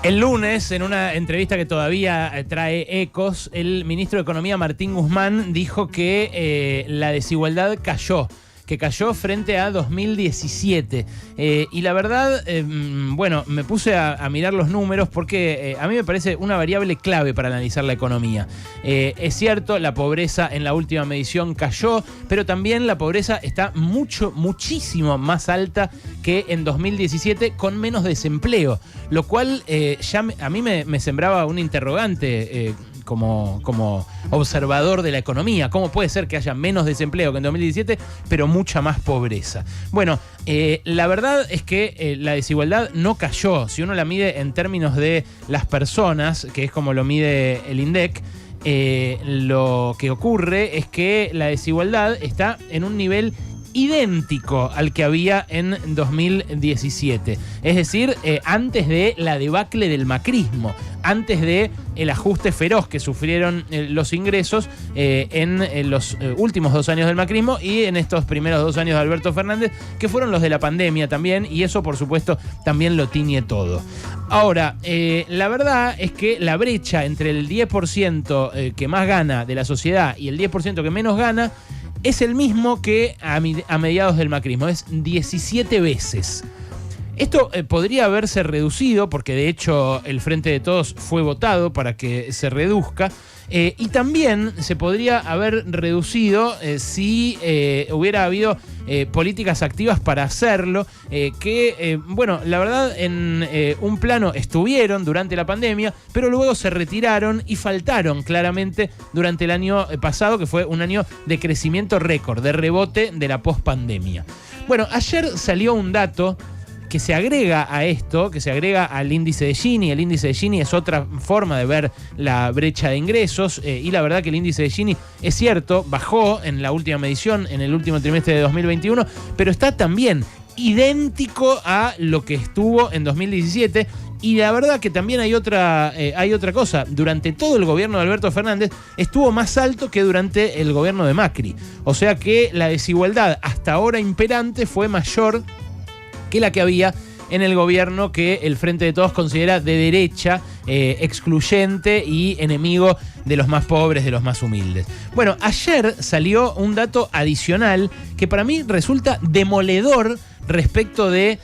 El lunes, en una entrevista que todavía trae ecos, el ministro de Economía, Martín Guzmán, dijo que la desigualdad cayó frente a 2017. Y la verdad, bueno, me puse a mirar los números porque a mí me parece una variable clave para analizar la economía. Es cierto, la pobreza en la última medición cayó, pero también la pobreza está muchísimo más alta que en 2017 con menos desempleo, lo cual ya a mí me sembraba un interrogante como observador de la economía. ¿Cómo puede ser que haya menos desempleo que en 2017, pero mucha más pobreza? Bueno, la verdad es que la desigualdad no cayó. Si uno la mide en términos de las personas, que es como lo mide el INDEC, lo que ocurre es que la desigualdad está en un nivel idéntico al que había en 2017. Es decir, antes de la debacle del macrismo, antes de el ajuste feroz que sufrieron los ingresos en los últimos 2 años del macrismo y en estos primeros 2 años de Alberto Fernández, que fueron los de la pandemia también, y eso por supuesto también lo tiñe todo. Ahora, la verdad es que la brecha entre el 10% que más gana de la sociedad y el 10% que menos gana es el mismo que a mediados del macrismo, es 17 veces. Esto podría haberse reducido, porque de hecho el Frente de Todos fue votado para que se reduzca, y también se podría haber reducido si hubiera habido políticas activas para hacerlo, bueno, la verdad en un plano estuvieron durante la pandemia, pero luego se retiraron y faltaron claramente durante el año pasado, que fue un año de crecimiento récord, de rebote de la pospandemia. Bueno, ayer salió un dato que se agrega a esto, que se agrega al índice de Gini. El índice de Gini es otra forma de ver la brecha de ingresos, y la verdad que el índice de Gini, es cierto, bajó en la última medición, en el último trimestre de 2021, pero está también idéntico a lo que estuvo en 2017. Y la verdad que también hay otra cosa. Durante todo el gobierno de Alberto Fernández estuvo más alto que durante el gobierno de Macri. O sea que la desigualdad hasta ahora imperante fue mayor que la que había en el gobierno que el Frente de Todos considera de derecha, excluyente y enemigo de los más pobres, de los más humildes. Bueno, ayer salió un dato adicional que para mí resulta demoledor respecto de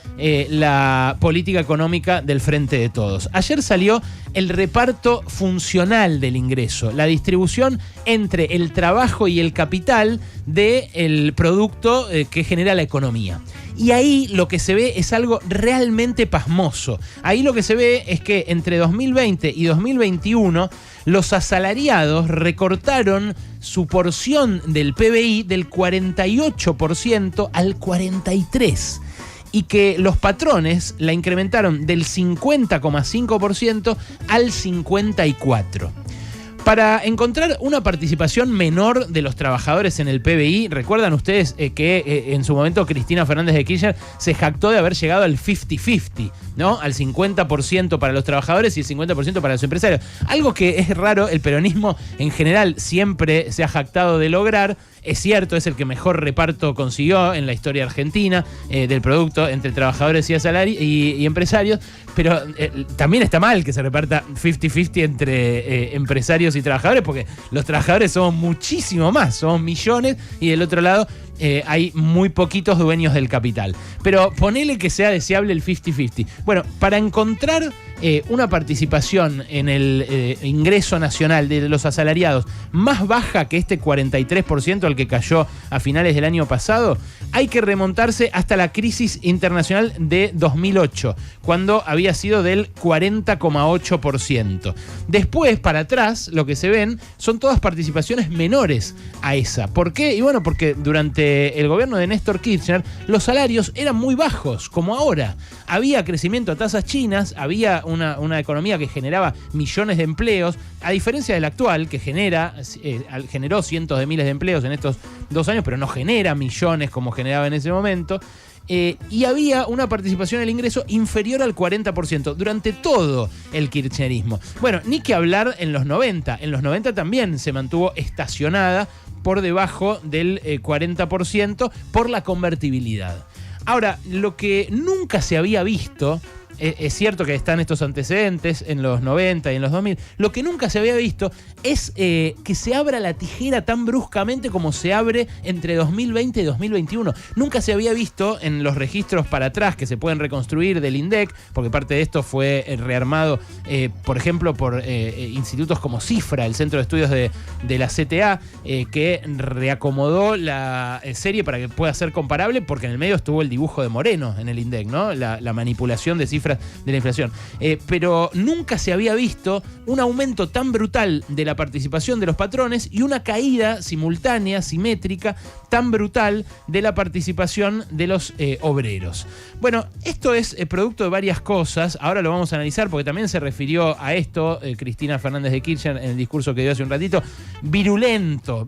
la política económica del Frente de Todos. Ayer salió el reparto funcional del ingreso, la distribución entre el trabajo y el capital del producto que genera la economía. Y ahí lo que se ve es algo realmente pasmoso. Ahí lo que se ve es que entre 2020 y 2021 los asalariados recortaron su porción del PBI del 48% al 43%. Y que los patrones la incrementaron del 50,5% al 54%. Para encontrar una participación menor de los trabajadores en el PBI, recuerdan ustedes que en su momento Cristina Fernández de Kirchner se jactó de haber llegado al 50-50, ¿no? Al 50% para los trabajadores y el 50% para los empresarios. Algo que es raro, el peronismo en general siempre se ha jactado de lograr. Es cierto, es el que mejor reparto consiguió en la historia argentina del producto entre trabajadores y empresarios, pero también está mal que se reparta 50-50 entre empresarios y trabajadores, porque los trabajadores somos muchísimo más, somos millones, y del otro lado hay muy poquitos dueños del capital. Pero ponele que sea deseable el 50-50. Bueno, para encontrar una participación en el ingreso nacional de los asalariados más baja que este 43% al que cayó a finales del año pasado, hay que remontarse hasta la crisis internacional de 2008, cuando había sido del 40,8%. Después, para atrás, lo que se ven son todas participaciones menores a esa. ¿Por qué? Y bueno, porque durante el gobierno de Néstor Kirchner los salarios eran muy bajos, como ahora. Había crecimiento a tasas chinas, había una economía que generaba millones de empleos, a diferencia del actual, que generó cientos de miles de empleos en estos 2 años, pero no genera millones como generaba en ese momento. Y había una participación en el ingreso inferior al 40% durante todo el kirchnerismo. Bueno, ni que hablar en los 90. En los 90 también se mantuvo estacionada por debajo del 40% por la convertibilidad. Ahora, lo que nunca se había visto es cierto que están estos antecedentes en los 90 y en los 2000. Lo que nunca se había visto es que se abra la tijera tan bruscamente como se abre entre 2020 y 2021. Nunca se había visto en los registros para atrás que se pueden reconstruir del INDEC, porque parte de esto fue rearmado, por ejemplo, por institutos como Cifra, el Centro de Estudios de la CTA, que reacomodó la serie para que pueda ser comparable, porque en el medio estuvo el dibujo de Moreno en el INDEC, ¿no? La manipulación de cifras de la inflación. Pero nunca se había visto un aumento tan brutal de la participación de los patrones y una caída simultánea, simétrica, tan brutal de la participación de los obreros. Bueno, esto es producto de varias cosas. Ahora lo vamos a analizar porque también se refirió a esto Cristina Fernández de Kirchner en el discurso que dio hace un ratito. Virulento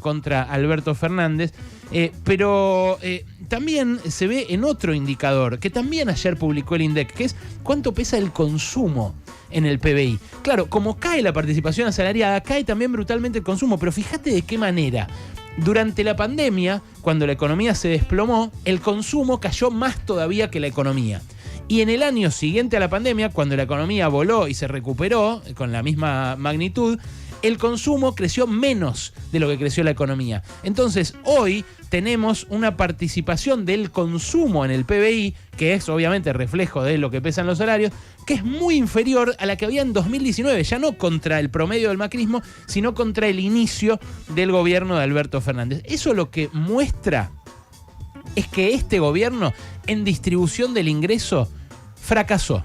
contra Alberto Fernández. Pero también se ve en otro indicador que también ayer publicó el INDEC, que es cuánto pesa el consumo en el PBI. Claro, como cae la participación asalariada, cae también brutalmente el consumo, pero fíjate de qué manera. Durante la pandemia, cuando la economía se desplomó, el consumo cayó más todavía que la economía. Y en el año siguiente a la pandemia, cuando la economía voló y se recuperó con la misma magnitud, el consumo creció menos de lo que creció la economía. Entonces, hoy tenemos una participación del consumo en el PBI, que es obviamente reflejo de lo que pesan los salarios, que es muy inferior a la que había en 2019, ya no contra el promedio del macrismo, sino contra el inicio del gobierno de Alberto Fernández. Eso lo que muestra es que este gobierno en distribución del ingreso fracasó.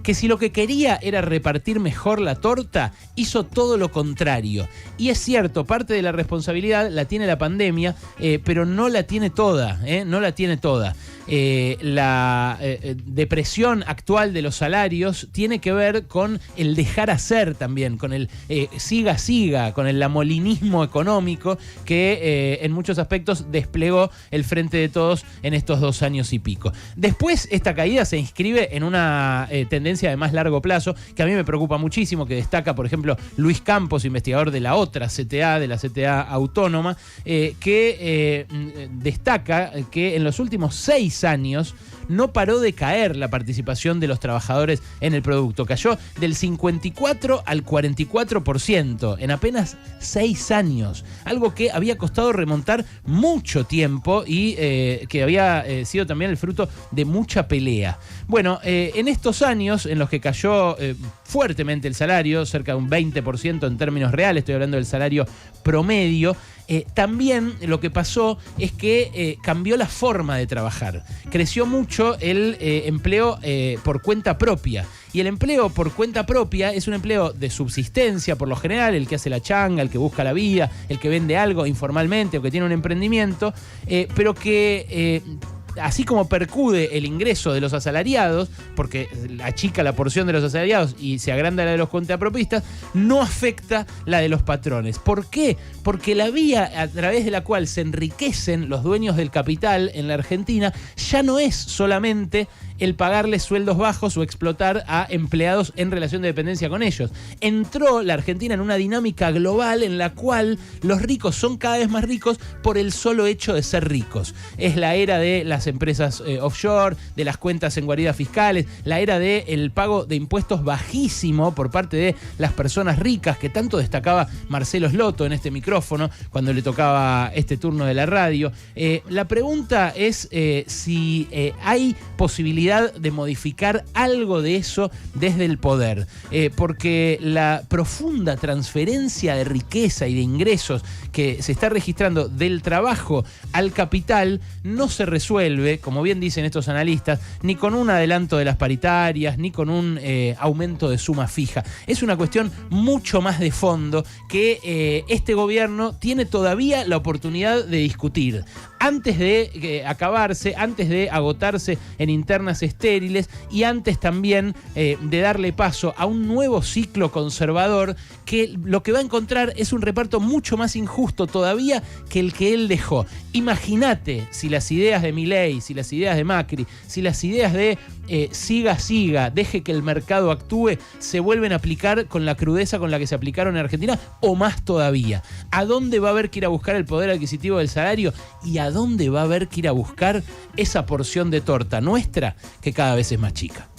Que si lo que quería era repartir mejor la torta, hizo todo lo contrario. Y es cierto, parte de la responsabilidad la tiene la pandemia, pero no la tiene toda, no la tiene toda. La depresión actual de los salarios tiene que ver con el dejar hacer también, con el siga, con el lamolinismo económico que en muchos aspectos desplegó el Frente de Todos en estos 2 años y pico. Después, esta caída se inscribe en una tendencia de más largo plazo que a mí me preocupa muchísimo, que destaca, por ejemplo, Luis Campos, investigador de la otra CTA, de la CTA Autónoma, que destaca que en los últimos 6 años no paró de caer la participación de los trabajadores en el producto. Cayó del 54 al 44% en apenas 6 años. Algo que había costado remontar mucho tiempo y que había sido también el fruto de mucha pelea. Bueno, en estos años en los que cayó fuertemente el salario, cerca de un 20% en términos reales, estoy hablando del salario promedio, también lo que pasó es que cambió la forma de trabajar. Creció mucho el empleo por cuenta propia. Y el empleo por cuenta propia es un empleo de subsistencia, por lo general, el que hace la changa, el que busca la vida, el que vende algo informalmente o que tiene un emprendimiento, pero que así como percude el ingreso de los asalariados, porque achica la porción de los asalariados y se agranda la de los cuentapropistas, no afecta la de los patrones. ¿Por qué? Porque la vía a través de la cual se enriquecen los dueños del capital en la Argentina ya no es solamente el pagarles sueldos bajos o explotar a empleados en relación de dependencia con ellos. Entró la Argentina en una dinámica global en la cual los ricos son cada vez más ricos por el solo hecho de ser ricos. Es la era de las empresas offshore, de las cuentas en guaridas fiscales, la era del pago de impuestos bajísimo por parte de las personas ricas, que tanto destacaba Marcelo Slotto en este micrófono cuando le tocaba este turno de la radio. La pregunta es si hay posibilidad de modificar algo de eso desde el poder, porque la profunda transferencia de riqueza y de ingresos que se está registrando del trabajo al capital no se resuelve, como bien dicen estos analistas, ni con un adelanto de las paritarias, ni con un aumento de suma fija. Es una cuestión mucho más de fondo que este gobierno tiene todavía la oportunidad de discutir. Antes de acabarse, antes de agotarse en internas estériles y antes también de darle paso a un nuevo ciclo conservador que lo que va a encontrar es un reparto mucho más injusto todavía que el que él dejó. Imagínate si las ideas de Milei, si las ideas de Macri, si las ideas de siga, deje que el mercado actúe, se vuelven a aplicar con la crudeza con la que se aplicaron en Argentina o más todavía. ¿A dónde va a haber que ir a buscar el poder adquisitivo del salario? ¿Y a dónde va a haber que ir a buscar esa porción de torta nuestra que cada vez es más chica?